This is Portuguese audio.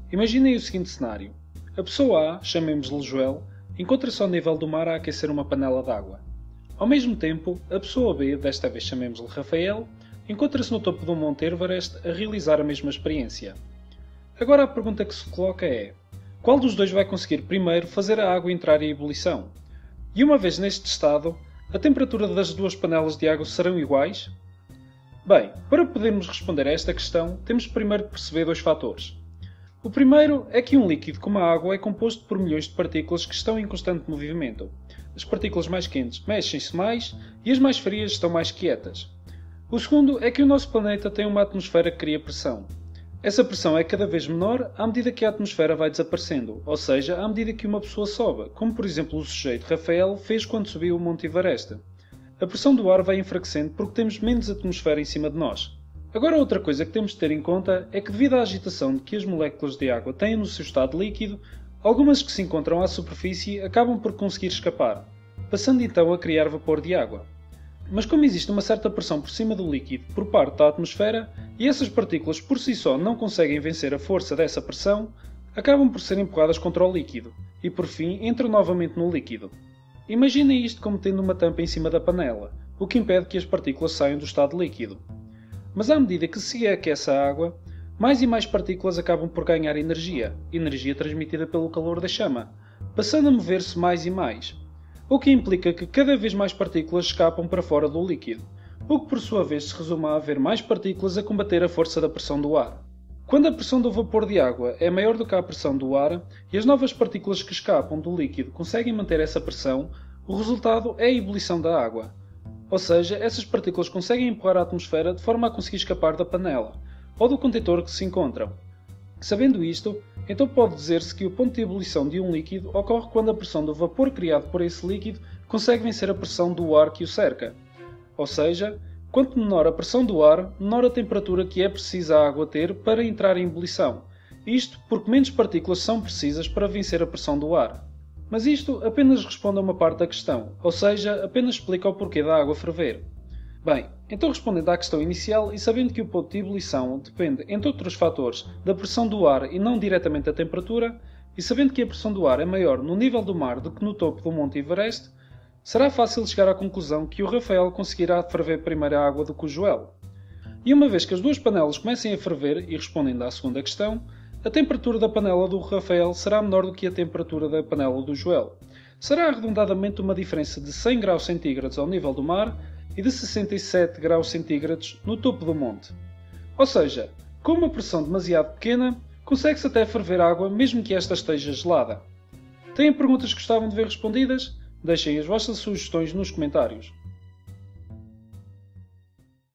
Imaginem o seguinte cenário. A pessoa A, chamemos-lhe Joel, encontra-se ao nível do mar a aquecer uma panela de água. Ao mesmo tempo, a pessoa B, desta vez chamemos-lhe Rafael, encontra-se no topo do Monte Everest a realizar a mesma experiência. Agora a pergunta que se coloca é: qual dos dois vai conseguir primeiro fazer a água entrar em ebulição? E uma vez neste estado, a temperatura das duas panelas de água serão iguais? Bem, para podermos responder a esta questão, temos primeiro de perceber dois fatores. O primeiro é que um líquido como a água é composto por milhões de partículas que estão em constante movimento. As partículas mais quentes mexem-se mais e as mais frias estão mais quietas. O segundo é que o nosso planeta tem uma atmosfera que cria pressão. Essa pressão é cada vez menor à medida que a atmosfera vai desaparecendo, ou seja, à medida que uma pessoa sobe, como por exemplo o sujeito Rafael fez quando subiu o Monte Everest. A pressão do ar vai enfraquecendo porque temos menos atmosfera em cima de nós. Agora outra coisa que temos de ter em conta é que devido à agitação que as moléculas de água têm no seu estado líquido, algumas que se encontram à superfície acabam por conseguir escapar, passando então a criar vapor de água. Mas como existe uma certa pressão por cima do líquido por parte da atmosfera e essas partículas por si só não conseguem vencer a força dessa pressão, acabam por ser empurradas contra o líquido e por fim entram novamente no líquido. Imaginem isto como tendo uma tampa em cima da panela, o que impede que as partículas saiam do estado líquido. Mas à medida que se aquece a água, mais e mais partículas acabam por ganhar energia transmitida pelo calor da chama, passando a mover-se mais e mais, o que implica que cada vez mais partículas escapam para fora do líquido, o que por sua vez se resume a haver mais partículas a combater a força da pressão do ar. Quando a pressão do vapor de água é maior do que a pressão do ar e as novas partículas que escapam do líquido conseguem manter essa pressão, o resultado é a ebulição da água. Ou seja, essas partículas conseguem empurrar a atmosfera de forma a conseguir escapar da panela, ou do contentor que se encontram. Sabendo isto, então pode dizer-se que o ponto de ebulição de um líquido ocorre quando a pressão do vapor criado por esse líquido consegue vencer a pressão do ar que o cerca. Ou seja, quanto menor a pressão do ar, menor a temperatura que é precisa a água ter para entrar em ebulição. Isto porque menos partículas são precisas para vencer a pressão do ar. Mas isto apenas responde a uma parte da questão, ou seja, apenas explica o porquê da água ferver. Bem, então respondendo à questão inicial e sabendo que o ponto de ebulição depende, entre outros fatores, da pressão do ar e não diretamente da temperatura, e sabendo que a pressão do ar é maior no nível do mar do que no topo do Monte Everest, será fácil chegar à conclusão que o Rafael conseguirá ferver primeiro a água do que o Joel. E uma vez que as duas panelas comecem a ferver, e respondendo à segunda questão, a temperatura da panela do Rafael será menor do que a temperatura da panela do Joel. Será arredondadamente uma diferença de 100 graus centígrados ao nível do mar e de 67 graus centígrados no topo do monte. Ou seja, com uma pressão demasiado pequena, consegue-se até ferver água mesmo que esta esteja gelada. Têm perguntas que gostavam de ver respondidas? Deixem as vossas sugestões nos comentários.